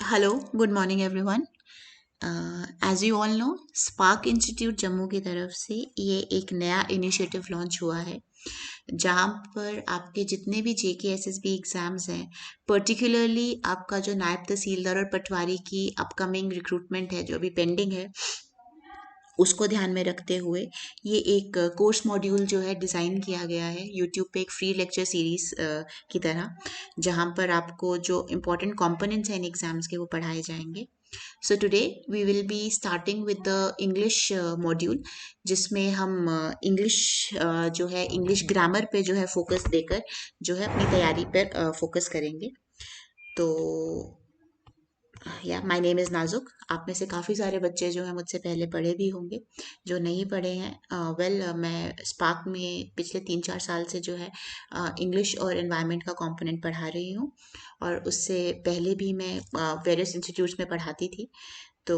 Hello good morning everyone. As you all know, Spark institute Jammu की तरफ से ये एक नया इनिशिएटिव लॉन्च हुआ है जहाँ पर आपके जितने भी JKSSB एग्ज़ाम्स हैं, पर्टिकुलरली आपका जो नायब तहसीलदार और पटवारी की अपकमिंग रिक्रूटमेंट है जो अभी पेंडिंग है, उसको ध्यान में रखते हुए ये एक कोर्स मॉड्यूल जो है डिज़ाइन किया गया है यूट्यूब पे एक फ्री लेक्चर सीरीज़ की तरह, जहाँ पर आपको जो इम्पोर्टेंट कंपोनेंट्स हैं इन एग्ज़ाम्स के वो पढ़ाए जाएंगे। So today we will be starting with the English module, जिसमें हम इंग्लिश जो है इंग्लिश ग्रामर पे जो है फोकस देकर जो है अपनी तैयारी पर फोकस करेंगे। तो या माय नेम इज़ नाजुक। आप में से काफ़ी सारे बच्चे जो हैं मुझसे पहले पढ़े भी होंगे, जो नहीं पढ़े हैं मैं स्पार्क में पिछले 3-4 साल से जो है इंग्लिश और एनवायरनमेंट का कंपोनेंट पढ़ा रही हूँ, और उससे पहले भी मैं वेरियस इंस्टीट्यूट्स में पढ़ाती थी। तो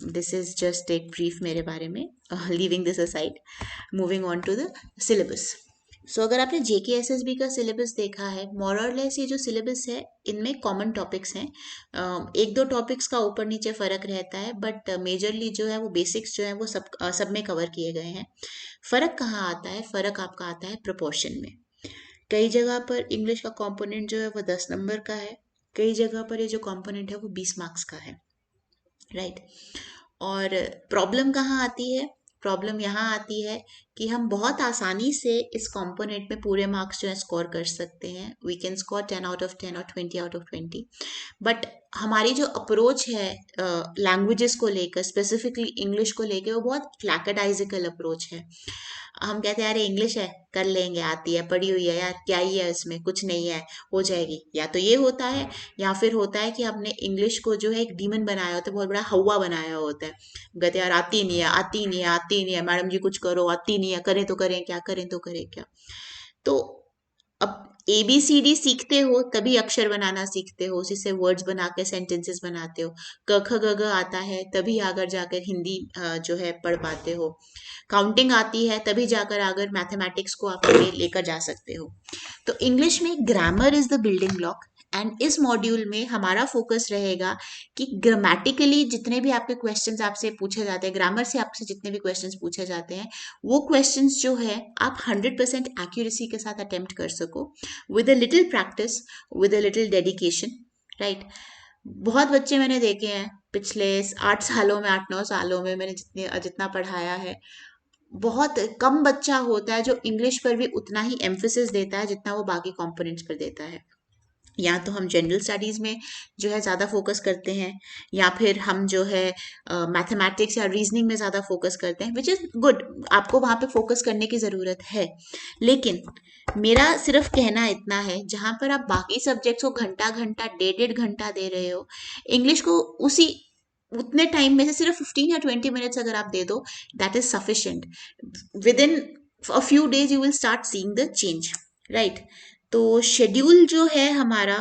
दिस इज़ जस्ट एक ब्रीफ मेरे बारे में, leaving this aside, moving on to the syllabus. So अगर आपने JKSSB का सिलेबस देखा है, मोर और लेस ये जो सिलेबस है इनमें कॉमन टॉपिक्स हैं। एक दो टॉपिक्स का ऊपर नीचे फ़र्क रहता है, बट मेजरली जो है वो बेसिक्स जो है वो सब में कवर किए गए हैं। फ़र्क कहाँ आता है? फ़र्क आपका आता है प्रोपोर्शन में। कई जगह पर इंग्लिश का कंपोनेंट जो है वो 10 नंबर का है, कई जगह पर ये जो कंपोनेंट है वो 20 मार्क्स का है, राइट। और प्रॉब्लम कहाँ आती है? प्रॉब्लम यहाँ आती है कि हम बहुत आसानी से इस कंपोनेंट में पूरे मार्क्स जो है स्कोर कर सकते हैं। We can score 10 out of 10 और 20 आउट ऑफ 20, बट हमारी जो अप्रोच है लैंग्वेजेस को लेकर, स्पेसिफिकली इंग्लिश को लेकर, वो बहुत फ्लैकडाइजिकल अप्रोच है। हम कहते हैं अरे इंग्लिश है, कर लेंगे, आती है, पढ़ी हुई है यार, क्या ही है इसमें, कुछ नहीं है, हो जाएगी। या तो ये होता है, या फिर होता है कि हमने इंग्लिश को जो है एक डीमन बनाया होता है, बहुत बड़ा हवा बनाया होता है। कहते हैं यार आती नहीं है, आती नहीं है, आती नहीं है, मैडम जी कुछ करो, आती नहीं है, करें तो करें क्या, करें तो करें क्या। तो अब ABCD सीखते हो तभी अक्षर बनाना सीखते हो, उसी से वर्ड्स बना के सेंटेंसेस बनाते हो। क ख ग घ आता है तभी आकर जाकर हिंदी जो है पढ़ पाते हो। काउंटिंग आती है तभी जाकर आकर मैथमेटिक्स को आप आगे लेकर जा सकते हो। तो इंग्लिश में grammar is the building block, and इस मॉड्यूल में हमारा फोकस रहेगा कि ग्रामेटिकली जितने भी आपके क्वेश्चंस आपसे पूछे जाते हैं, ग्रामर से आपसे जितने भी क्वेश्चंस पूछे जाते हैं, वो क्वेश्चंस जो है आप 100% एक्यूरेसी के साथ अटेम्प्ट कर सको, with a little practice, with a little dedication, right. बहुत बच्चे मैंने देखे हैं पिछले 8 सालों में, 8-9 सालों में मैंने जितना पढ़ाया है, बहुत कम बच्चा होता है जो इंग्लिश पर भी उतना ही एम्फेसिस देता है जितना वो बाकी कंपोनेंट्स पर देता है। या तो हम जनरल स्टडीज़ में जो है ज़्यादा फोकस करते हैं, या फिर हम जो है मैथमेटिक्स या रीजनिंग में ज़्यादा फोकस करते हैं, विच इज़ गुड। आपको वहाँ पे फोकस करने की ज़रूरत है, लेकिन मेरा सिर्फ कहना इतना है, जहाँ पर आप बाकी सब्जेक्ट्स को घंटा घंटा 1.5-1.5 घंटा दे रहे हो, इंग्लिश को उसी उतने टाइम में से सिर्फ 15 या 20 मिनट्स अगर आप दे दो, that is sufficient. With in a few days you will start seeing the change, right. तो शेड्यूल जो है हमारा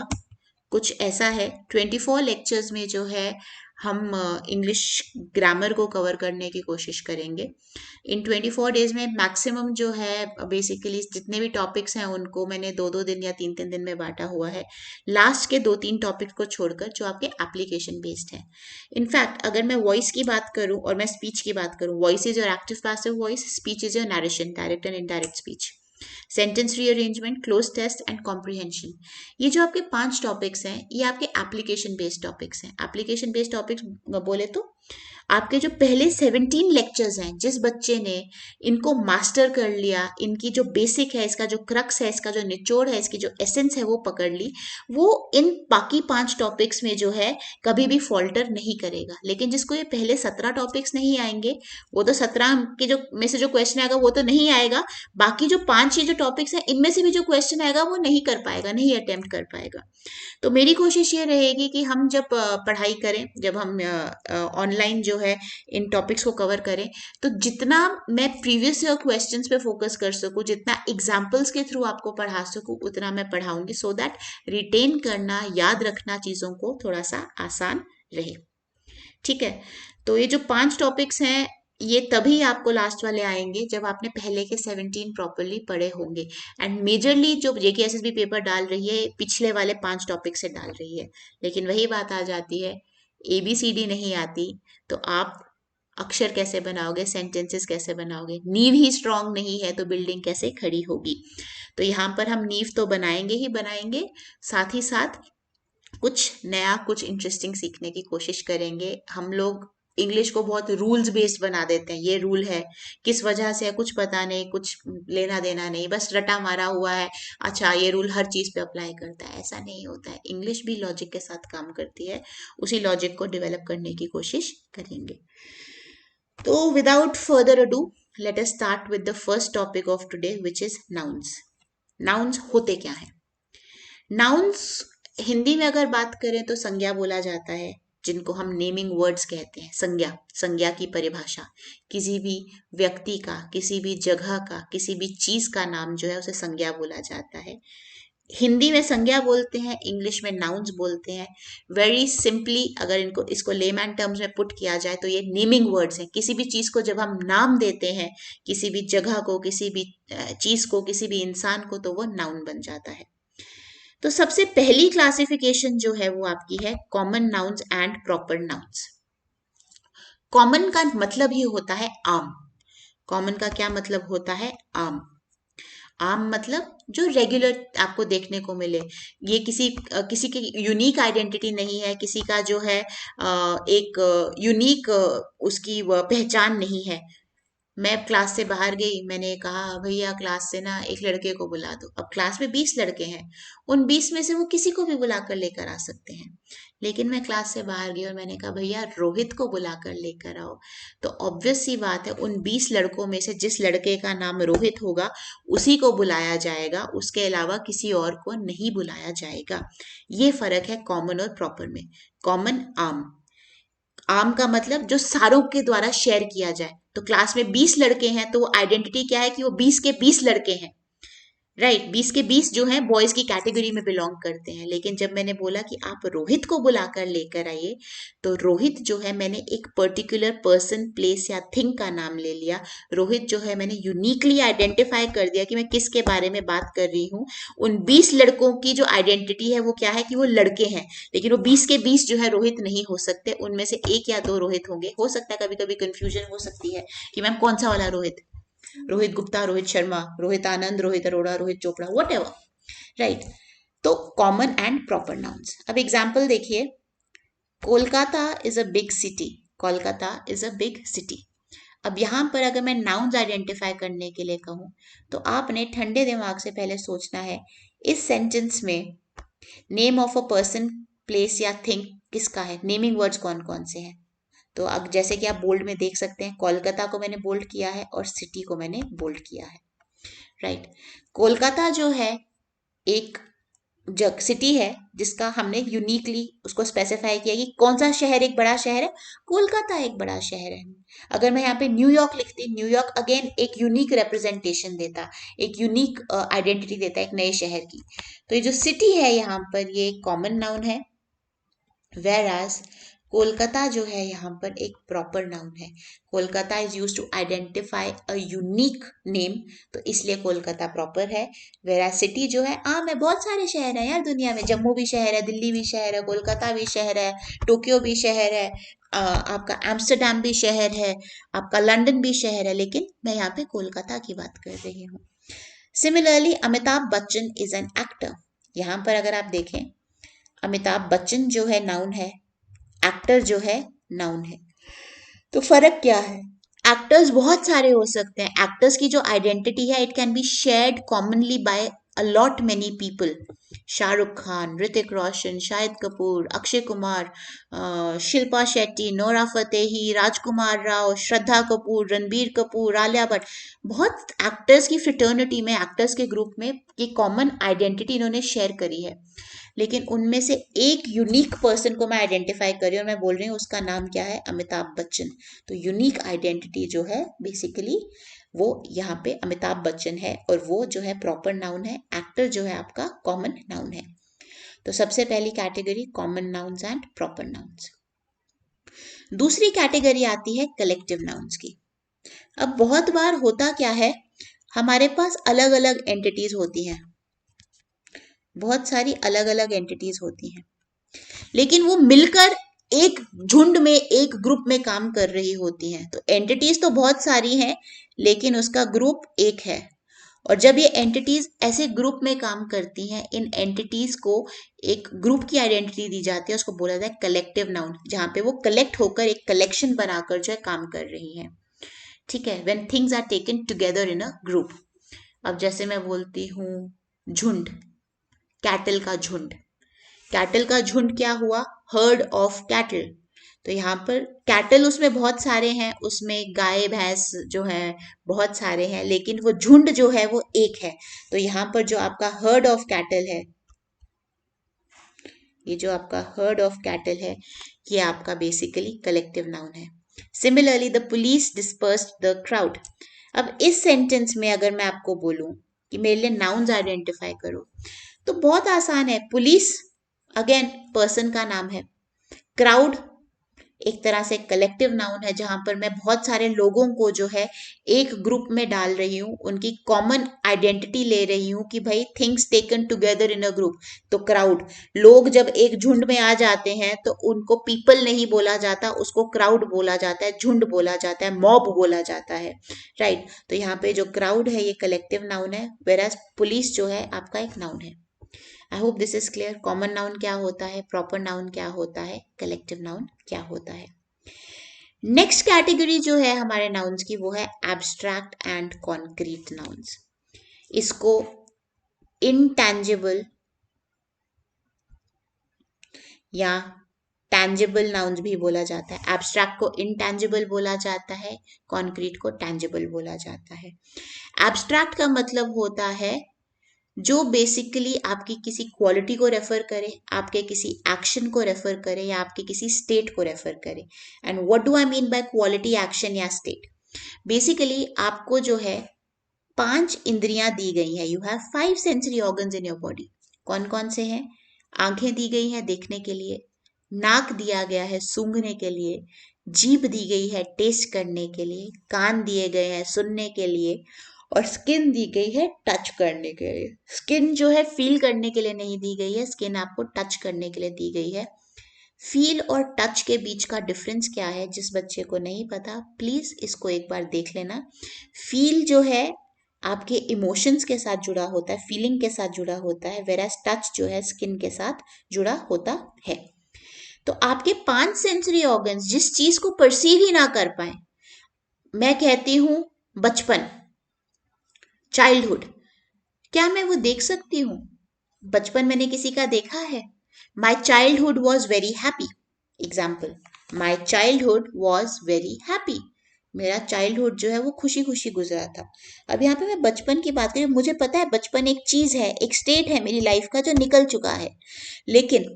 कुछ ऐसा है, 24 लेक्चर्स में जो है हम इंग्लिश ग्रामर को कवर करने की कोशिश करेंगे। इन 24 डेज में मैक्सिमम जो है बेसिकली जितने भी टॉपिक्स हैं उनको मैंने 2-2 दिन या 3-3 दिन में बांटा हुआ है, लास्ट के 2-3 टॉपिक्स को छोड़कर जो आपके एप्लीकेशन बेस्ड है। इनफैक्ट अगर मैं वॉइस की बात करूं और मैं स्पीच की बात करूं, voice is your active passive voice, speech is your narration, direct and indirect speech, sentence rearrangement, cloze test and comprehension. ये जो आपके 5 टॉपिक्स हैं, ये आपके एप्लीकेशन बेस्ड टॉपिक्स हैं। एप्लीकेशन बेस्ड टॉपिक्स बोले तो आपके जो पहले 17 लेक्चर्स हैं, जिस बच्चे ने इनको मास्टर कर लिया, इनकी जो बेसिक है, इसका जो क्रक्स है, इसका जो निचोड़ है, इसकी जो एसेंस है वो पकड़ ली, वो इन बाकी 5 टॉपिक्स में जो है कभी भी फॉल्टर नहीं करेगा। लेकिन जिसको ये पहले 17 टॉपिक्स नहीं आएंगे, वो तो 17 के जो में से जो क्वेश्चन आएगा वो तो नहीं आएगा, बाकी जो 5 ये जो टॉपिक्स हैं इनमें से भी जो क्वेश्चन आएगा वो नहीं कर पाएगा, नहीं अटेम्प्ट कर पाएगा। तो मेरी कोशिश ये रहेगी कि हम जब पढ़ाई करें, जब हम ऑनलाइन जो है इन टॉपिक्स को कवर करें, तो जितना मैं प्रीवियस ईयर क्वेश्चंस पे फोकस कर सकूं, जितना एग्जाम्पल्स के थ्रू आपको पढ़ा सकूं, उतना मैं पढ़ाऊंगी, सो दैट रिटेन करना, याद रखना चीज़ों को थोड़ा सा आसान रहे। ठीक है। तो ये जो 5 टॉपिक्स हैं, ये तभी आपको लास्ट वाले आएंगे जब आपने पहले के 17 प्रॉपरली पढ़े होंगे। एंड मेजरली जो जेकेएसएसबी पेपर डाल रही है पिछले वाले 5 टॉपिक से डाल रही है, लेकिन वही बात आ जाती है, एबीसीडी नहीं आती तो आप अक्षर कैसे बनाओगे, सेंटेंसेस कैसे बनाओगे, नींव ही स्ट्रांग नहीं है तो बिल्डिंग कैसे खड़ी होगी। तो यहाँ पर हम नींव तो बनाएंगे ही बनाएंगे, साथ ही साथ कुछ नया कुछ इंटरेस्टिंग सीखने की कोशिश करेंगे। हम लोग इंग्लिश को बहुत रूल्स बेस्ड बना देते हैं, ये रूल है, किस वजह से है कुछ पता नहीं, कुछ लेना देना नहीं, बस रटा मारा हुआ है, अच्छा ये रूल हर चीज पे अप्लाई करता है। ऐसा नहीं होता है, इंग्लिश भी लॉजिक के साथ काम करती है, उसी लॉजिक को डेवलप करने की कोशिश करेंगे। तो without further ado, let us start with the first topic of today which is nouns. Nouns होते क्या है? नाउन्स हिंदी में अगर बात करें तो संज्ञा बोला जाता है, जिनको हम नेमिंग वर्ड्स कहते हैं। संज्ञा, संज्ञा की परिभाषा, किसी भी व्यक्ति का, किसी भी जगह का, किसी भी चीज का नाम जो है उसे संज्ञा बोला जाता है। हिंदी में संज्ञा बोलते हैं, इंग्लिश में नाउन्स बोलते हैं। वेरी सिंपली अगर इनको इसको लेमैन टर्म्स में पुट किया जाए तो ये नेमिंग वर्ड्स हैं। किसी भी चीज को जब हम नाम देते हैं, किसी भी जगह को, किसी भी चीज को, किसी भी इंसान को, तो वो नाउन बन जाता है। तो सबसे पहली क्लासिफिकेशन जो है वो आपकी है common nouns and proper nouns. Common का मतलब ही होता है आम। कॉमन का क्या मतलब होता है? आम। आम मतलब जो रेगुलर आपको देखने को मिले। ये किसी की यूनिक आइडेंटिटी नहीं है, किसी का जो है एक यूनिक उसकी पहचान नहीं है। मैं क्लास से बाहर गई, मैंने कहा भैया क्लास से ना एक लड़के को बुला दो। अब क्लास में 20 लड़के हैं, उन 20 में से वो किसी को भी बुला कर लेकर आ सकते हैं, लेकिन मैं क्लास से बाहर गई और मैंने कहा भैया रोहित को बुला कर लेकर आओ। तो ऑब्वियस सी बात है, उन 20 लड़कों में से जिस लड़के का नाम रोहित होगा उसी को बुलाया जाएगा, उसके अलावा किसी और को नहीं बुलाया जाएगा। ये फर्क है कॉमन और प्रॉपर में। कॉमन आम, आम का मतलब जो सारों के द्वारा शेयर किया जाए। तो क्लास में 20 लड़के हैं तो वो आइडेंटिटी क्या है कि वो 20 के 20 लड़के हैं, राइट। 20 के 20 जो है बॉयज की कैटेगरी में बिलोंग करते हैं। लेकिन जब मैंने बोला कि आप रोहित को बुलाकर लेकर आइए, तो रोहित जो है मैंने एक पर्टिकुलर पर्सन, प्लेस या थिंग का नाम ले लिया। रोहित जो है मैंने यूनिकली आइडेंटिफाई कर दिया कि मैं किसके बारे में बात कर रही हूँ। उन 20 लड़कों की जो आइडेंटिटी है वो क्या है कि वो लड़के हैं, लेकिन वो 20 के 20 जो है रोहित नहीं हो सकते। उनमें से एक या दो रोहित होंगे। हो सकता है कभी कभी कंफ्यूजन हो सकती है कि मैम कौन सा वाला Rohit, Rohit Gupta, Rohit Sharma, Rohit Anand, Rohit Arora, Rohit Chopra, whatever, right. तो कॉमन एंड प्रॉपर नाउन्स। अब एग्जाम्पल देखिए, Kolkata is a big city. Kolkata is a big city. अब यहां पर अगर मैं नाउन्स आइडेंटिफाई करने के लिए कहूं, तो आपने ठंडे दिमाग से पहले सोचना है इस सेंटेंस में name of a person, place या थिंग किसका है, नेमिंग वर्ड्स कौन कौन से हैं। तो अब जैसे कि आप बोल्ड में देख सकते हैं, कोलकाता को मैंने बोल्ड किया है और सिटी को मैंने बोल्ड किया है, राइट। कोलकाता जो है एक जग सिटी है जिसका हमने यूनिकली उसको स्पेसिफाई किया कि कौन सा शहर एक बड़ा शहर है, कोलकाता एक बड़ा शहर है। अगर मैं यहाँ पे न्यूयॉर्क लिखती, न्यूयॉर्क अगेन एक यूनिक रिप्रेजेंटेशन देता, एक यूनिक आइडेंटिटी देता है एक नए शहर की। तो ये जो सिटी है यहाँ पर ये एक कॉमन नाउन है, वेर एज कोलकाता जो है यहाँ पर एक प्रॉपर नाउन है। Kolkata is use to identify a unique name, तो इसलिए कोलकाता प्रॉपर है। वेर एज सिटी जो है आम है, बहुत सारे शहर हैं यार दुनिया में, जम्मू भी शहर है, दिल्ली भी शहर है, कोलकाता भी शहर है, टोक्यो भी शहर है, आपका एम्स्टरडेम भी शहर है, आपका लंदन भी शहर है, लेकिन मैं यहाँ पे कोलकाता की बात कर रही हूँ। Similarly Amitabh Bachchan is an actor. यहाँ पर अगर आप देखें, अमिताभ बच्चन जो है नाउन है, एक्टर जो है नाउन है। तो फर्क क्या है? एक्टर्स बहुत सारे हो सकते हैं। एक्टर्स की जो आइडेंटिटी है it can be shared commonly by a lot many people. Shahrukh Khan, Hrithik Roshan, Shahid Kapoor, Akshay Kumar, Shilpa Shetty, Nora Fatehi, Rajkummar Rao, Shraddha Kapoor, Ranbir Kapoor, Alia Bhatt. बहुत एक्टर्स की फ्रिटर्निटी में, एक्टर्स के ग्रुप में ये कॉमन आइडेंटिटी इन्होंने शेयर करी है। लेकिन उनमें से एक यूनिक पर्सन को मैं आइडेंटिफाई कर रही हूँ और मैं बोल रही हूँ उसका नाम क्या है, अमिताभ बच्चन। तो यूनिक आइडेंटिटी जो है बेसिकली वो यहाँ पे अमिताभ बच्चन है, और वो जो है प्रॉपर नाउन है। एक्टर जो है आपका कॉमन नाउन है। तो सबसे पहली category common nouns and proper nouns. दूसरी कैटेगरी आती है कलेक्टिव नाउन्स की। अब बहुत बार होता क्या है, हमारे पास अलग अलग एंटिटीज होती हैं, बहुत सारी अलग अलग एंटिटीज होती हैं, लेकिन वो मिलकर एक झुंड में, एक ग्रुप में काम कर रही होती हैं। तो एंटिटीज तो बहुत सारी हैं, लेकिन उसका ग्रुप एक है। और जब ये एंटिटीज ऐसे ग्रुप में काम करती हैं, इन एंटिटीज को एक ग्रुप की आइडेंटिटी दी जाती है, उसको बोला जाता है कलेक्टिव नाउन, जहां पे वो कलेक्ट होकर एक कलेक्शन बनाकर जो है काम कर रही है। ठीक है, when things are taken together in a group. अब जैसे मैं बोलती हूँ झुंड, कैटल का झुंड, कैटल का झुंड क्या हुआ, हर्ड ऑफ कैटल। तो यहाँ पर कैटल उसमें बहुत सारे हैं, उसमें गाय भैंस जो है बहुत सारे हैं, लेकिन वो झुंड जो है वो एक है। तो यहाँ पर जो आपका हर्ड ऑफ कैटल है, ये जो आपका हर्ड ऑफ कैटल है, ये आपका बेसिकली कलेक्टिव नाउन है। Similarly the police dispersed the crowd. अब इस सेंटेंस में अगर मैं आपको बोलूं कि मेरे लिए नाउन्स आइडेंटिफाई करो, तो बहुत आसान है। पुलिस अगेन पर्सन का नाम है, क्राउड एक तरह से कलेक्टिव नाउन है, जहां पर मैं बहुत सारे लोगों को जो है एक ग्रुप में डाल रही हूँ, उनकी कॉमन आइडेंटिटी ले रही हूँ कि भाई things taken together in a group. तो क्राउड, लोग जब एक झुंड में आ जाते हैं तो उनको पीपल नहीं बोला जाता, उसको क्राउड बोला जाता है, झुंड बोला जाता है, मॉब बोला जाता है, राइट। तो यहाँ पे जो क्राउड है ये कलेक्टिव नाउन है, वेराज पुलिस जो है आपका एक नाउन है। I hope this is clear. Common noun क्या होता है, प्रॉपर नाउन क्या होता है, कलेक्टिव नाउन क्या होता है। नेक्स्ट कैटेगरी जो है हमारे नाउन्स की, वो है एब्स्ट्रैक्ट एंड कॉन्क्रीट नाउन्स। इसको इनटैंजिबल या टैंजिबल नाउन्स भी बोला जाता है। एब्स्ट्रैक्ट को इनटैंजिबल बोला जाता है, कॉन्क्रीट को टैंजिबल बोला जाता है। एब्स्ट्रैक्ट का मतलब होता है जो बेसिकली आपकी किसी क्वालिटी को रेफर करे, आपके किसी एक्शन को रेफर करे, या आपके किसी स्टेट को रेफर करे। And what do I mean by quality, action या स्टेट? बेसिकली आपको जो है 5 इंद्रियां दी गई है, you have 5 sensory organs in your body. कौन कौन से हैं? आंखें दी गई हैं देखने के लिए, नाक दिया गया है सूंघने के लिए, जीभ दी गई है टेस्ट करने के लिए, कान दिए गए हैं सुनने के लिए, और स्किन दी गई है टच करने के लिए। स्किन जो है फील करने के लिए नहीं दी गई है, स्किन आपको टच करने के लिए दी गई है। फील और टच के बीच का डिफरेंस क्या है, जिस बच्चे को नहीं पता प्लीज इसको एक बार देख लेना। फील जो है आपके इमोशंस के साथ जुड़ा होता है, फीलिंग के साथ जुड़ा होता है, वेराज टच जो है स्किन के साथ जुड़ा होता है। तो आपके 5 सेंसरी ऑर्गन्स जिस चीज को परसीव ही ना कर पाए, मैं कहती हूं बचपन, चाइल्डहुड, क्या मैं वो देख सकती हूँ? बचपन मैंने किसी का देखा है? My childhood was very happy. Example, my childhood was very happy. मेरा चाइल्डहुड जो है वो खुशी खुशी गुजरा था। अब यहाँ पे मैं बचपन की बात करूँ, मुझे पता है बचपन एक चीज है, एक स्टेट है मेरी लाइफ का जो निकल चुका है, लेकिन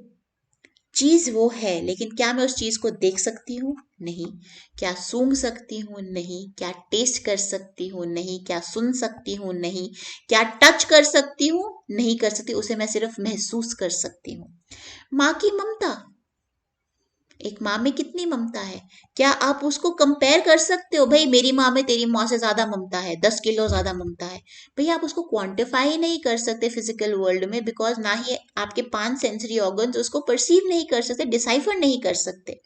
चीज वो है, लेकिन क्या मैं उस चीज को देख सकती हूँ? नहीं। क्या सूंघ सकती हूँ? नहीं। क्या टेस्ट कर सकती हूँ? नहीं। क्या सुन सकती हूँ? नहीं। क्या टच कर सकती हूँ? नहीं कर सकती, उसे मैं सिर्फ महसूस कर सकती हूँ। माँ की ममता, एक माँ में कितनी ममता है, क्या आप उसको कंपेयर कर सकते हो? भाई मेरी माँ में तेरी माँ से ज्यादा ममता है, 10 किलो ज्यादा ममता है। भाई आप उसको क्वांटिफाई नहीं कर सकते फिजिकल वर्ल्ड में, बिकॉज ना ही आपके 5 सेंसरी ऑर्गन्स उसको परसीव नहीं कर सकते, डिसाइफर नहीं कर सकते।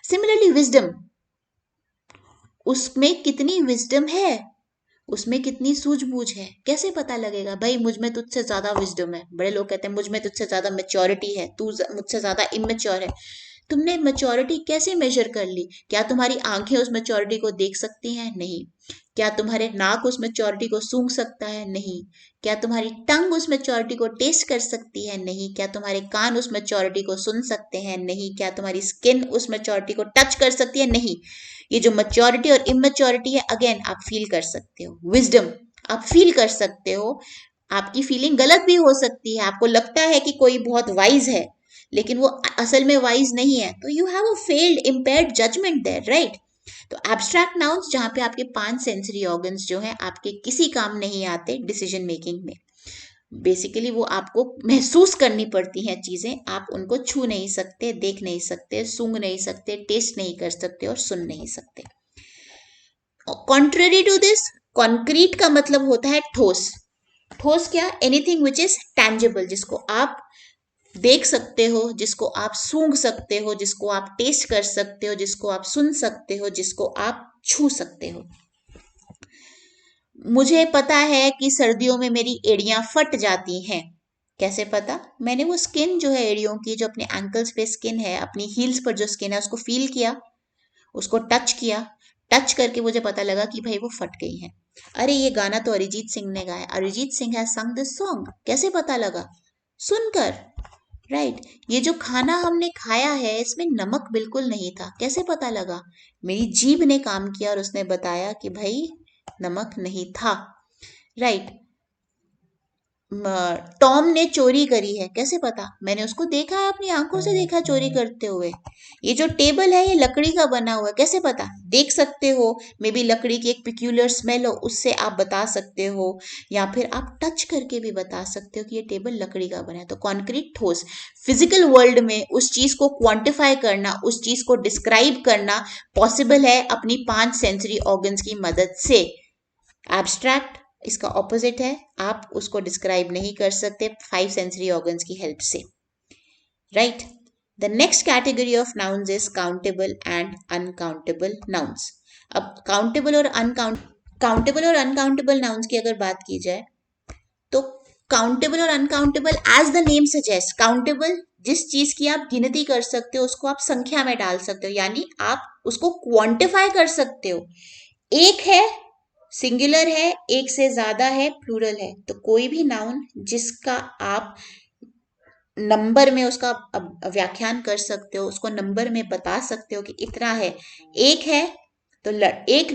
सिमिलरली विजडम, उसमें कितनी विजडम है, उसमें कितनी सूझबूझ है, कैसे पता लगेगा? भाई मुझ में तुझसे ज्यादा विजडम है, बड़े लोग कहते हैं मुझ में तुझसे ज्यादा मेच्योरिटी है, तू मुझसे ज्यादा इमेच्योर है। तुमने मेच्योरिटी कैसे मेजर कर ली? क्या तुम्हारी आंखें उस मेच्योरिटी को देख सकती हैं? नहीं। क्या तुम्हारे नाक उस मेच्योरिटी को सूंघ सकता है? नहीं। क्या तुम्हारी टंग उस मेच्योरिटी को टेस्ट कर सकती है? नहीं। क्या तुम्हारे कान उस मेच्योरिटी को सुन सकते हैं? नहीं। क्या तुम्हारी स्किन उस मेच्योरिटी को टच कर सकती है? नहीं। ये जो मेच्योरिटी और इमेच्योरिटी है, अगेन आप फील कर सकते हो। विजडम, आप फील कर सकते हो। आपकी फीलिंग गलत भी हो सकती है, आपको लगता है कि कोई बहुत वाइज है, लेकिन वो असल में वाइज नहीं है, तो you have a failed impaired judgement there, right. तो एब्स्ट्रैक्ट नाउन्स जहां पे आपके 5 सेंसरी ऑर्गन्स जो है आपके किसी काम नहीं आते डिसीजन मेकिंग में, बेसिकली वो आपको महसूस करनी पड़ती हैं चीजें, आप उनको छू नहीं सकते, देख नहीं सकते, सूंघ नहीं सकते, टेस्ट नहीं कर सकते और सुन नहीं सकते। कॉन्ट्ररी टू दिस, कॉन्क्रीट का मतलब होता है ठोस। ठोस क्या? एनीथिंग विच इज टैंजिबल, जिसको आप देख सकते हो, जिसको आप सूंघ सकते हो, जिसको आप टेस्ट कर सकते हो, जिसको आप सुन सकते हो, जिसको आप छू सकते हो। मुझे पता है कि सर्दियों में मेरी एड़ियां फट जाती हैं। कैसे पता? मैंने वो स्किन जो है एड़ियों की, जो अपने एंकल्स पे स्किन है, अपनी हील्स पर जो स्किन है, उसको फील किया, उसको टच किया। टच करके मुझे पता लगा कि भाई वो फट गई है। अरे ये गाना तो अरिजीत सिंह ने गाया, अरिजीत सिंह हैज संग दिस सॉन्ग। कैसे पता लगा? सुनकर। राइट। ये जो खाना हमने खाया है इसमें नमक बिल्कुल नहीं था। कैसे पता लगा? मेरी जीभ ने काम किया और उसने बताया कि भाई नमक नहीं था। राइट। टॉम ने चोरी करी है। कैसे पता? मैंने उसको देखा है, अपनी आंखों से देखा चोरी करते हुए। ये जो टेबल है ये लकड़ी का बना हुआ है। कैसे पता? देख सकते हो, मे बी लकड़ी की एक पिक्यूलर स्मेल हो, उससे आप बता सकते हो, या फिर आप टच करके भी बता सकते हो कि ये टेबल लकड़ी का बना है। तो कॉन्क्रीट, ठोस। फिजिकल वर्ल्ड में उस चीज को क्वांटिफाई करना, उस चीज को डिस्क्राइब करना पॉसिबल है अपनी 5 सेंसरी ऑर्गन्स की मदद से। एब्स्ट्रैक्ट इसका ऑपोजिट है, आप उसको डिस्क्राइब नहीं कर सकते 5 सेंसरी ऑर्गन्स की हेल्प से। Right. The next category of nouns is countable and uncountable nouns. अब काउंटेबल और अनकाउंटेबल नाउन्स की अगर बात की जाए तो काउंटेबल और uncountable as the name suggest, countable जिस चीज की आप गिनती कर सकते हो, उसको आप संख्या में डाल सकते हो, यानी आप उसको क्वांटिफाई कर सकते हो। एक है, सिंगुलर है, एक से ज्यादा है, प्लूरल है। तो कोई भी नाउन जिसका आप नंबर में उसका व्याख्यान कर सकते हो, उसको नंबर में बता सकते हो कि इतना है। एक है तो एक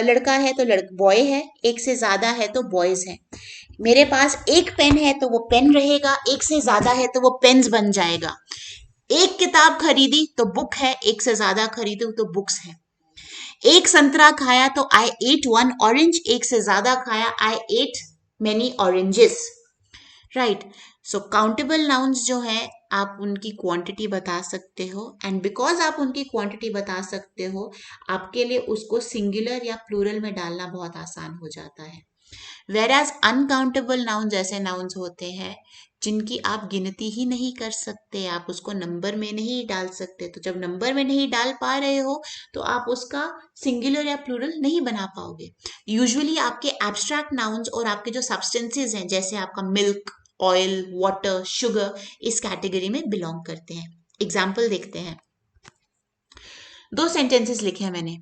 लड़का है तो बॉय है, एक से ज्यादा है तो बॉयज है। मेरे पास एक पेन है तो वो पेन रहेगा, एक से ज्यादा है तो वो पेन्स बन जाएगा। एक किताब खरीदी तो बुक है, एक से ज्यादा खरीदू तो बुक्स है। एक संतरा खाया तो आई एट वन ऑरेंज, एक से ज्यादा खाया I ate many oranges. Right. So countable nouns जो है आप उनकी क्वांटिटी बता सकते हो, एंड बिकॉज आप उनकी क्वांटिटी बता सकते हो, आपके लिए उसको सिंगुलर या प्लूरल में डालना बहुत आसान हो जाता है। वेर एज अनकाउंटेबल नाउन्स ऐसे नाउन्स होते हैं जिनकी आप गिनती ही नहीं कर सकते, आप उसको नंबर में नहीं डाल सकते। तो जब नंबर में नहीं डाल पा रहे हो तो आप उसका सिंगुलर या प्लूरल नहीं बना पाओगे। यूजुअली आपके एब्स्ट्रैक्ट नाउन्स और आपके जो सब्सटेंसेज हैं, जैसे आपका मिल्क, ऑयल, वाटर, शुगर, इस कैटेगरी में बिलोंग करते हैं। एग्जाम्पल देखते हैं। 2 सेंटेंसेस लिखे हैं मैंने।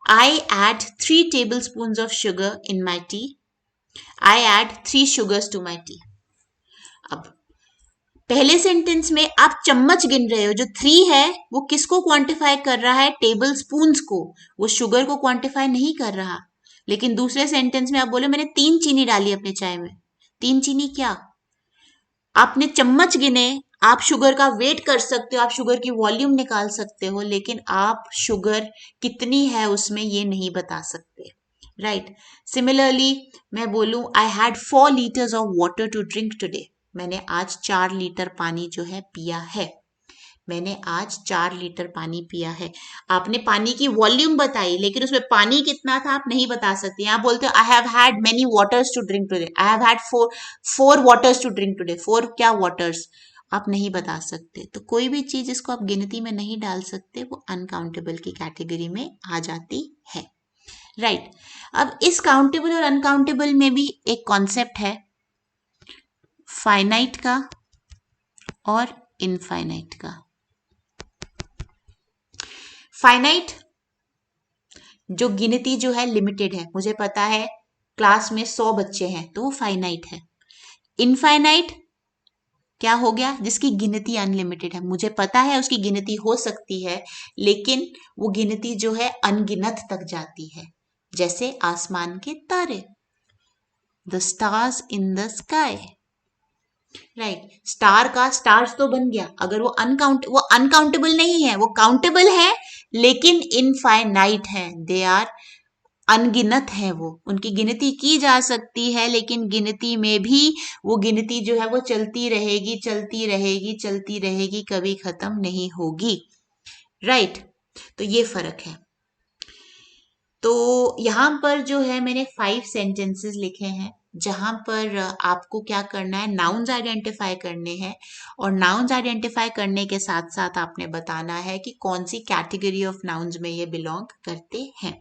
I add 3 tablespoon of sugar in my tea. I add 3 sugars to my tea. अब पहले सेंटेंस में आप चम्मच गिन रहे हो, जो 3 है वो किसको क्वांटिफाई कर रहा है? टेबल स्पून्स को, वो शुगर को क्वांटिफाई नहीं कर रहा। लेकिन दूसरे सेंटेंस में आप बोले मैंने 3 चीनी डाली अपने चाय में। 3 चीनी क्या? आपने चम्मच गिने, आप शुगर का वेट कर सकते हो, आप शुगर की वॉल्यूम निकाल सकते हो, लेकिन आप शुगर कितनी है उसमें ये नहीं बता सकते। राइट। सिमिलरली मैं बोलूं I had 4 litres of water to drink today. मैंने आज 4 लीटर पानी जो है पिया है। मैंने आज 4 लीटर पानी पिया है। आपने पानी की वॉल्यूम बताई, लेकिन उसमें पानी कितना था आप नहीं बता सकते। आप बोलते हो I have had many waters to drink today, I have had four waters to drink today. 4 क्या वाटर्स? आप नहीं बता सकते। तो कोई भी चीज जिसको आप गिनती में नहीं डाल सकते वो अनकाउंटेबल की कैटेगरी में आ जाती है। राइट। अब इस काउंटेबल और अनकाउंटेबल में भी एक कॉन्सेप्ट है फाइनाइट का और इनफाइनाइट का। फाइनाइट जो गिनती जो है लिमिटेड है, मुझे पता है क्लास में 100 बच्चे हैं तो वो फाइनाइट है। इनफाइनाइट क्या हो गया? जिसकी गिनती अनलिमिटेड है, मुझे पता है उसकी गिनती हो सकती है, लेकिन वो गिनती जो है अनगिनत तक जाती है। जैसे आसमान के तारे, the stars in the sky. Right. Star का स्टार्स तो बन गया, अगर वो अनकाउंटेबल नहीं है, वो काउंटेबल है लेकिन इनफाइनाइट है। दे आर अनगिनत है, वो उनकी गिनती की जा सकती है, लेकिन गिनती में भी वो गिनती जो है वो चलती रहेगी, चलती रहेगी, चलती रहेगी, कभी खत्म नहीं होगी। राइट। तो ये फर्क है। तो यहाँ पर जो है मैंने 5 सेंटेंसेस लिखे हैं जहां पर आपको क्या करना है, नाउन्स आइडेंटिफाई करने हैं और नाउन्स आइडेंटिफाई करने के साथ साथ आपने बताना है कि कौन सी कैटेगरी ऑफ नाउन्स में ये बिलोंग करते हैं।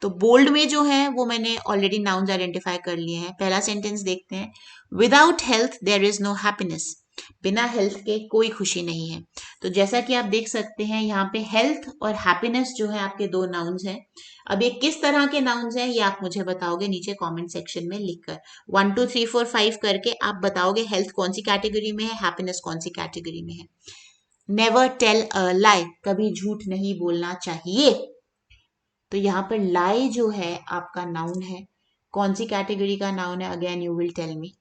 तो बोल्ड में जो है वो मैंने ऑलरेडी नाउन्स आइडेंटिफाई कर लिए हैं। पहला सेंटेंस देखते हैं, without health there is no happiness. बिना हेल्थ के कोई खुशी नहीं है। तो जैसा कि आप देख सकते हैं यहाँ पे हेल्थ और हैप्पीनेस जो है आपके दो नाउन्स हैं। अब ये किस तरह के नाउन्स हैं ये आप मुझे बताओगे नीचे कमेंट सेक्शन में लिखकर। 1 2 3 4 5 करके आप बताओगे हेल्थ कौन सी कैटेगरी में है, हैप्पीनेस कौन सी कैटेगरी में है। नेवर टेल अ लाई, कभी झूठ नहीं बोलना चाहिए। तो यहाँ पर लाई जो है आपका नाउन है, कौन सी कैटेगरी का नाउन है, again you will tell me.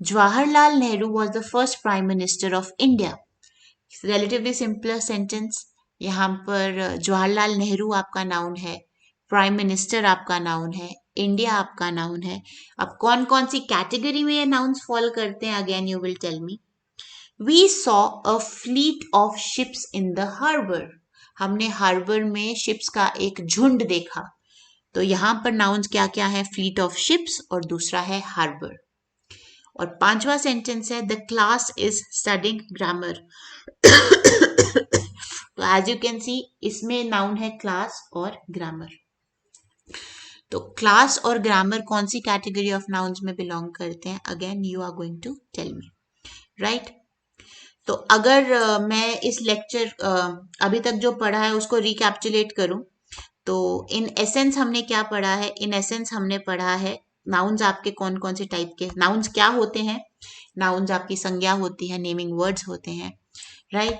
Jawaharlal Nehru was the first prime minister of India. Relatively simpler sentence. यहाँ पर जवाहरलाल नेहरू आपका नाउन है, प्राइम मिनिस्टर आपका नाउन है, इंडिया आपका नाउन है। अब कौन कौन सी कैटेगरी में ये नाउन्स फॉल करते हैं, again you will tell me. We saw a fleet of ships in the harbour. हमने हार्बर में शिप्स का एक झुंड देखा। तो यहाँ पर नाउन्स क्या क्या है, फ्लीट ऑफ शिप्स और दूसरा है हार्बर। और पांचवा सेंटेंस है the class is studying grammar. तो एज यू कैन सी इसमें नाउन है क्लास और ग्रामर। तो क्लास और ग्रामर कौन सी कैटेगरी ऑफ नाउन्स में बिलोंग करते हैं, again you are going to tell me, right. तो अगर मैं इस लेक्चर अभी तक जो पढ़ा है उसको रिकैप्चुलेट करूं, तो इन एसेंस हमने क्या पढ़ा है, इन एसेंस हमने पढ़ा है नाउन्स आपके कौन कौन से टाइप के नाउन्स क्या होते हैं। नाउन्स आपकी संज्ञा होती है, नेमिंग वर्ड्स होते हैं, राइट।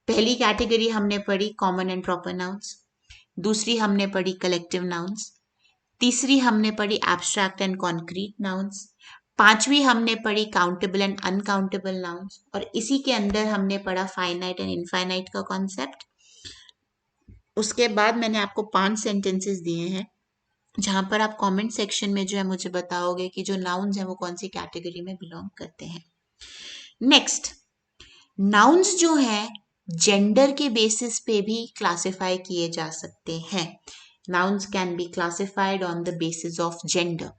पहली कैटेगरी हमने पढ़ी कॉमन एंड प्रॉपर नाउन्स, दूसरी हमने पढ़ी कलेक्टिव नाउन्स, तीसरी हमने पढ़ी एब्स्ट्रैक्ट एंड कॉन्क्रीट नाउन्स, पांचवी हमने पढ़ी काउंटेबल एंड अनकाउंटेबल नाउन्स, और इसी के अंदर हमने पढ़ा फाइनाइट एंड इनफाइनाइट का कॉन्सेप्ट। उसके बाद मैंने आपको 5 सेंटेंसेस दिए हैं जहां पर आप कमेंट सेक्शन में जो है मुझे बताओगे कि जो नाउन्स हैं वो कौन सी कैटेगरी में बिलोंग करते हैं। नेक्स्ट, नाउन्स जो हैं जेंडर के बेसिस पे भी क्लासिफाई किए जा सकते हैं। Nouns can be classified on the basis of gender.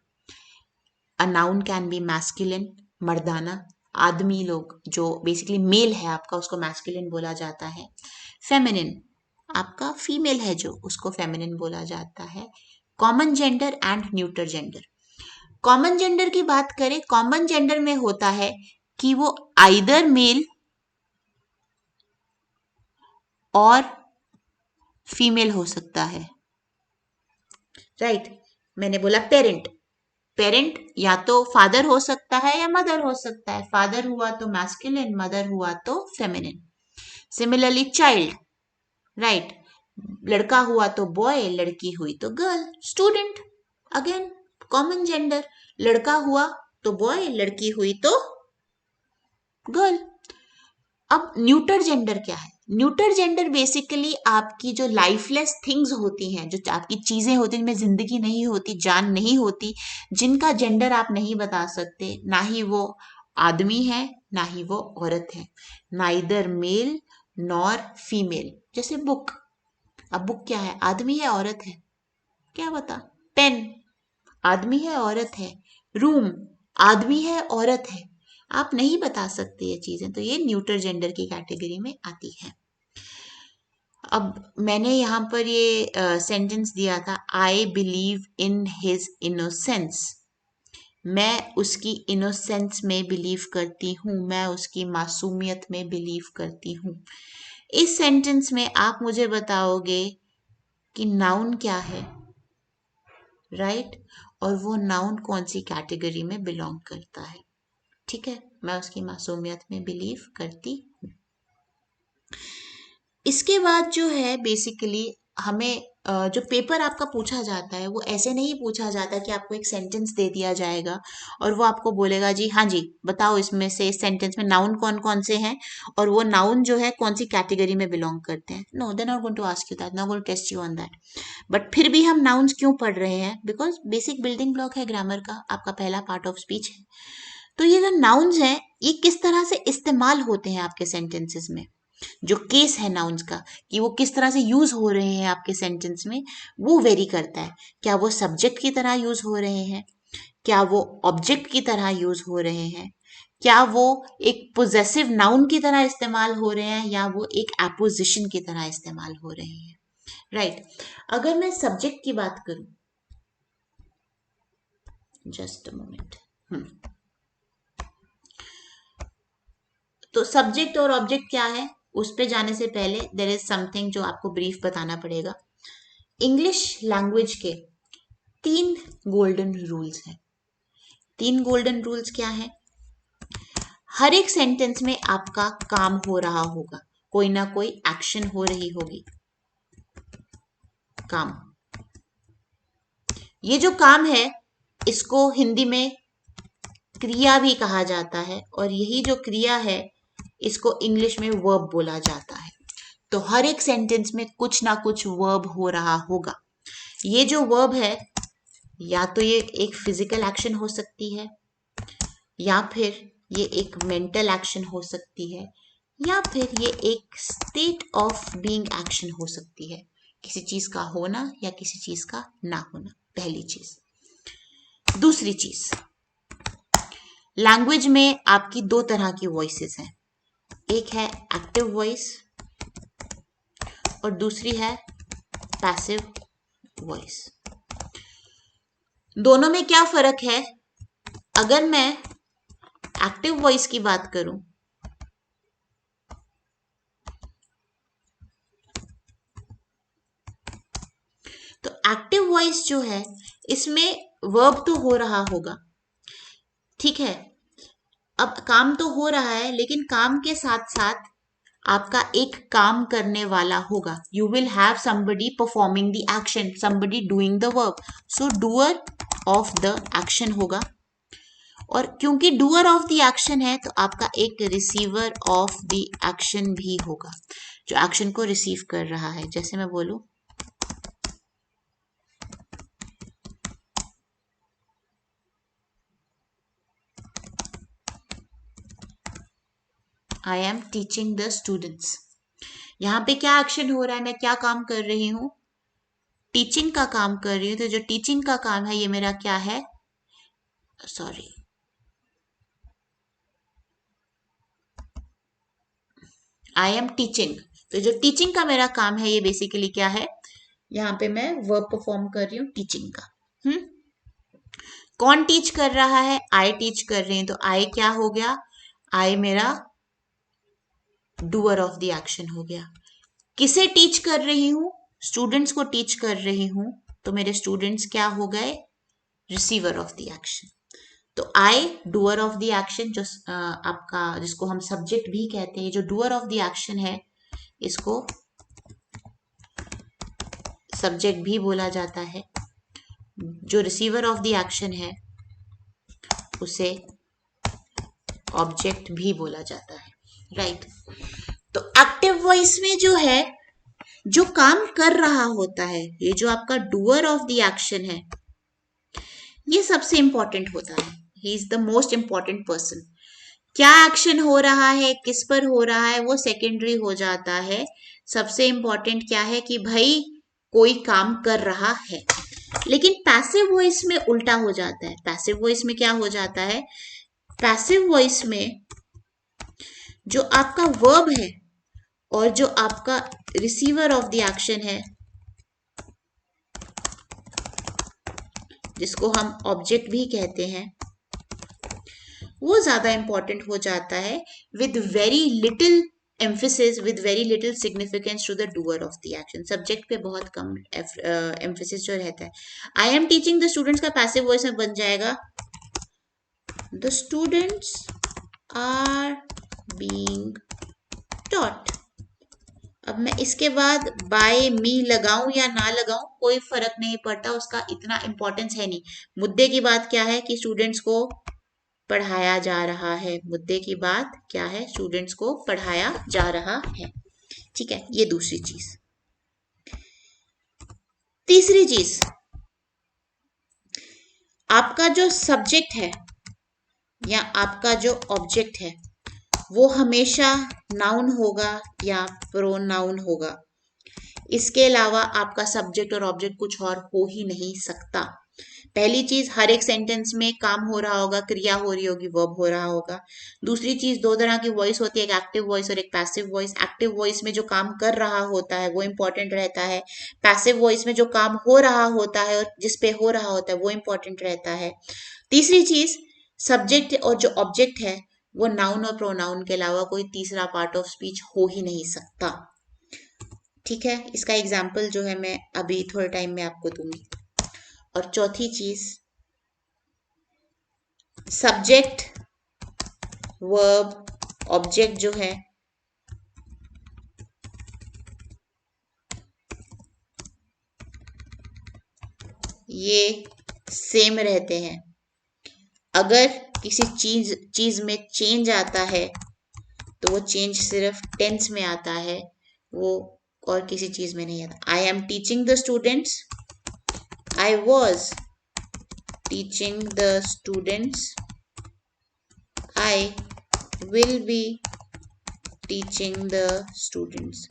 A noun can be masculine, मर्दाना, आदमी लोग जो बेसिकली मेल है आपका उसको मैस्कुलिन बोला जाता है। फेमिनिन, आपका फीमेल है जो उसको फेमिनिन बोला जाता है। Common gender and neuter gender. Common gender की बात करें, कॉमन जेंडर में होता है कि वो आइदर मेल और फीमेल हो सकता है, राइट। मैंने बोला पेरेंट, पेरेंट या तो फादर हो सकता है या मदर हो सकता है। फादर हुआ तो मैस्कुलिन, मदर हुआ तो फेमिनिन। सिमिलरली चाइल्ड, राइट, लड़का हुआ तो बॉय, लड़की हुई तो girl. Student, again common gender, लड़का हुआ तो बॉय, लड़की हुई तो गर्ल। अब न्यूटर जेंडर क्या है? न्यूटर जेंडर बेसिकली आपकी जो लाइफलेस थिंग्स होती हैं, जो आपकी चीजें होती हैं जिनमें जिंदगी नहीं होती, जान नहीं होती, जिनका जेंडर आप नहीं बता सकते, ना ही वो आदमी है ना ही वो औरत है, नाइदर मेल नॉर फीमेल। जैसे बुक, अब बुक क्या है, आदमी है औरत है, क्या बता। पेन, आदमी है औरत है। रूम, आदमी है औरत है। आप नहीं बता सकते ये चीजें, तो ये न्यूटर जेंडर की कैटेगरी में आती है। अब मैंने यहाँ पर ये सेंटेंस दिया था, I believe in his innocence. मैं उसकी इनोसेंस में बिलीव करती हूँ, मैं उसकी मासूमियत में बिलीव करती हूँ। इस सेंटेंस में आप मुझे बताओगे कि नाउन क्या है, राइट, और वो नाउन कौन सी कैटेगरी में बिलोंग करता है। ठीक है, मैं उसकी मासूमियत में बिलीव करती हूँ। इसके बाद जो है बेसिकली हमें जो पेपर आपका पूछा जाता है वो ऐसे नहीं पूछा जाता कि आपको एक सेंटेंस दे दिया जाएगा और वो आपको बोलेगा जी हाँ जी बताओ इसमें से इस सेंटेंस में नाउन कौन कौन से हैं और वो नाउन जो है कौन सी कैटेगरी में बिलोंग करते हैं। No, they not going to ask you that, not going to test you on that. But फिर भी हम नाउन्स क्यों पढ़ रहे हैं, बिकॉज बेसिक बिल्डिंग ब्लॉक है ग्रामर का, आपका पहला पार्ट ऑफ स्पीच है। तो ये जो नाउन्स हैं ये किस तरह से इस्तेमाल होते हैं आपके सेंटेंसेस में, जो केस है नाउन्स का कि वो किस तरह से यूज हो रहे हैं आपके सेंटेंस में, वो वेरी करता है। क्या वो सब्जेक्ट की तरह यूज हो रहे हैं, क्या वो ऑब्जेक्ट की तरह यूज हो रहे हैं, क्या वो एक पोजेसिव नाउन की तरह इस्तेमाल हो रहे हैं, या वो एक एपोजिशन की तरह इस्तेमाल हो रहे हैं। राइट अगर मैं सब्जेक्ट की बात करूं, जस्ट अ मोमेंट, तो सब्जेक्ट और ऑब्जेक्ट क्या है, उस पे जाने से पहले देयर इज समथिंग जो आपको ब्रीफ बताना पड़ेगा। इंग्लिश लैंग्वेज के 3 गोल्डन रूल्स हैं। 3 गोल्डन रूल्स क्या है? हर एक सेंटेंस में आपका काम हो रहा होगा, कोई ना कोई एक्शन हो रही होगी, काम। ये जो काम है इसको हिंदी में क्रिया भी कहा जाता है, और यही जो क्रिया है इसको इंग्लिश में वर्ब बोला जाता है। तो हर एक सेंटेंस में कुछ ना कुछ वर्ब हो रहा होगा। ये जो वर्ब है, या तो ये एक फिजिकल एक्शन हो सकती है, या फिर ये एक मेंटल एक्शन हो सकती है, या फिर ये एक स्टेट ऑफ बीइंग एक्शन हो सकती है, किसी चीज का होना या किसी चीज का ना होना, पहली चीज। दूसरी चीज, लैंग्वेज में आपकी 2 तरह की वॉइसेस हैं, एक है एक्टिव वॉइस और दूसरी है पैसिव वॉइस। दोनों में क्या फर्क है? अगर मैं एक्टिव वॉइस की बात करूं, तो एक्टिव वॉइस जो है इसमें वर्ब तो हो रहा होगा, ठीक है। अब काम तो हो रहा है, लेकिन काम के साथ साथ आपका एक काम करने वाला होगा। You will have somebody performing the action, somebody doing the work, so doer of the action होगा। और क्योंकि डूअर ऑफ द एक्शन है तो आपका एक रिसीवर ऑफ द एक्शन भी होगा, जो एक्शन को रिसीव कर रहा है। जैसे मैं बोलूं, I am teaching the students. यहाँ पे क्या एक्शन हो रहा है, मैं क्या काम कर रही हूँ? टीचिंग का काम कर रही हूँ। तो जो टीचिंग का काम है ये मेरा क्या है? Sorry, I am teaching. तो जो टीचिंग का मेरा काम है ये बेसिकली क्या है? यहाँ पे मैं वर्ब परफॉर्म कर रही हूँ टीचिंग का। कौन टीच कर रहा है? आई टीच कर रही हूँ। तो आई क्या हो गया? आई मेरा डूअर ऑफ द एक्शन हो गया। किसे टीच कर रही हूँ? स्टूडेंट्स को टीच कर रही हूँ। तो मेरे स्टूडेंट्स क्या हो गए? Receiver of the action. तो आई डूअर ऑफ द एक्शन, जो आपका जिसको हम सब्जेक्ट भी कहते हैं, जो डूअर ऑफ द एक्शन है इसको सब्जेक्ट भी बोला जाता है। जो रिसीवर ऑफ द एक्शन है उसे ऑब्जेक्ट भी बोला जाता है। राइट तो एक्टिव वॉइस में जो है, जो काम कर रहा होता है, ये जो आपका डूअर ऑफ द एक्शन है, ये सबसे इंपॉर्टेंट होता है। He is the most important person. क्या एक्शन हो रहा है, किस पर हो रहा है, वो सेकेंडरी हो जाता है। सबसे इंपॉर्टेंट क्या है कि भाई कोई काम कर रहा है। लेकिन पैसिव वॉइस में उल्टा हो जाता है। पैसिव वॉइस में क्या हो जाता है? पैसिव वॉइस में जो आपका वर्ब है और जो आपका रिसीवर ऑफ द एक्शन है, जिसको हम ऑब्जेक्ट भी कहते हैं, वो ज्यादा इंपॉर्टेंट हो जाता है, with very little emphasis, with very little significance to the doer of the action। Subject पे बहुत कम emphasis जो रहता है। I am teaching the students का पैसिव वॉइस में बन जाएगा the students are being taught। अब मैं इसके बाद बाय मी लगाऊं या ना लगाऊं कोई फर्क नहीं पड़ता, उसका इतना इंपॉर्टेंस है नहीं। मुद्दे की बात क्या है कि स्टूडेंट्स को पढ़ाया जा रहा है। मुद्दे की बात क्या है? स्टूडेंट्स को पढ़ाया जा रहा है। ठीक है, ये दूसरी चीज। तीसरी चीज, आपका जो सब्जेक्ट है या आपका जो ऑब्जेक्ट है वो हमेशा नाउन होगा या प्रोनाउन होगा। इसके अलावा आपका सब्जेक्ट और ऑब्जेक्ट कुछ और हो ही नहीं सकता। पहली चीज, हर एक सेंटेंस में काम हो रहा होगा, क्रिया हो रही होगी, वर्ब हो रहा होगा। दूसरी चीज, दो तरह की वॉइस होती है, एक एक्टिव वॉइस और एक पैसिव वॉइस। एक्टिव वॉइस में जो काम कर रहा होता है वो इंपॉर्टेंट रहता है। पैसिव वॉइस में जो काम हो रहा होता है और जिस पे हो रहा होता है वो इंपॉर्टेंट रहता है। तीसरी चीज, सब्जेक्ट और जो ऑब्जेक्ट है वो नाउन और प्रोनाउन के अलावा कोई तीसरा पार्ट ऑफ स्पीच हो ही नहीं सकता। ठीक है, इसका एग्जाम्पल जो है मैं अभी थोड़े टाइम में आपको दूंगी। और चौथी चीज, सब्जेक्ट, वर्ब, ऑब्जेक्ट जो है ये सेम रहते हैं। अगर किसी चीज में चेंज आता है तो वो चेंज सिर्फ टेंस में आता है, वो और किसी चीज में नहीं आता। I am teaching the students, I was teaching the students, I will be teaching the students.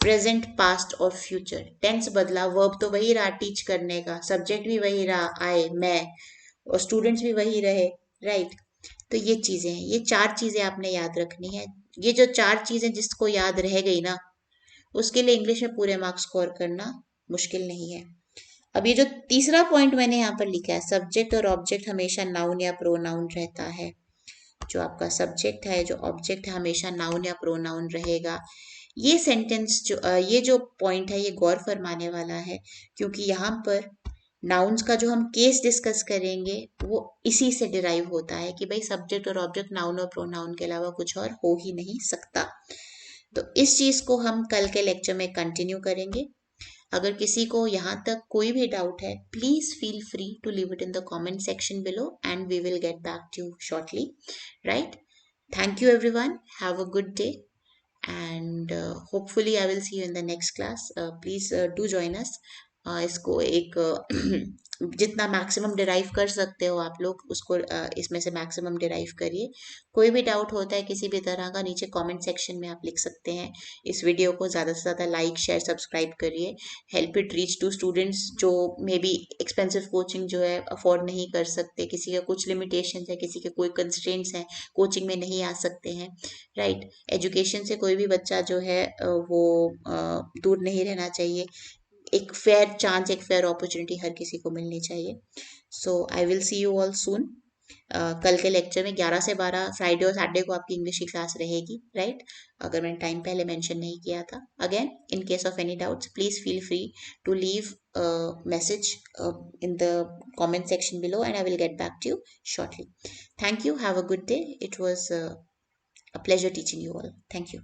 Present, past और फ्यूचर, टेंस बदला, वर्ब तो वही रहा टीच करने का, सब्जेक्ट भी वही रहा आई मैं, और स्टूडेंट्स भी वही रहे, राइट। तो ये चीजें हैं, ये चार चीजें आपने याद रखनी है। ये जो चार चीजें जिसको याद रह गई ना, उसके लिए इंग्लिश में पूरे मार्क्स स्कोर करना मुश्किल नहीं है। अब ये जो तीसरा पॉइंट मैंने यहाँ पर लिखा है, सब्जेक्ट और ऑब्जेक्ट हमेशा नाउन या प्रोनाउन रहता है। जो आपका सब्जेक्ट है, जो ऑब्जेक्ट है, हमेशा नाउन या प्रोनाउन रहेगा। ये सेंटेंस जो ये जो पॉइंट है ये गौर फरमाने वाला है, क्योंकि यहाँ पर नाउन्स का जो हम केस डिस्कस करेंगे वो इसी से डिराइव होता है कि भाई सब्जेक्ट और ऑब्जेक्ट नाउन और प्रोनाउन के अलावा कुछ और हो ही नहीं सकता। तो इस चीज को हम कल के लेक्चर में कंटिन्यू करेंगे। अगर किसी को यहाँ तक कोई भी डाउट है, please feel free to leave it in the comment section below and we will get back to you shortly, right. Thank you everyone. Have a good day and hopefully I will see you in the next class. Please do join us. इसको एक जितना maximum derive कर सकते हो आप लोग उसको इसमें से मैक्सिमम डिराइव करिए। कोई भी डाउट होता है किसी भी तरह का, नीचे कमेंट सेक्शन में आप लिख सकते हैं। इस वीडियो को ज़्यादा से ज़्यादा लाइक शेयर सब्सक्राइब करिए। Help it reach to students जो मे बी एक्सपेंसिव कोचिंग जो है अफोर्ड नहीं कर सकते, किसी का कुछ लिमिटेशन है, किसी के कोई कंस्ट्रेंट्स हैं, कोचिंग में नहीं आ सकते हैं, राइट। एजुकेशन से कोई भी बच्चा जो है वो दूर नहीं रहना चाहिए। एक फेयर चांस, एक फेयर अपॉर्चुनिटी हर किसी को मिलनी चाहिए। So I will see you all soon. कल के लेक्चर में 11 से 12 फ्राइडे और सैटरडे को आपकी इंग्लिश की क्लास रहेगी, राइट। अगर मैंने टाइम पहले मेंशन नहीं किया था। Again, in case of any doubts please feel free to leave message in the comment section below and I will get back to you shortly. Thank you. Have a good day. It was a pleasure teaching you all. Thank you.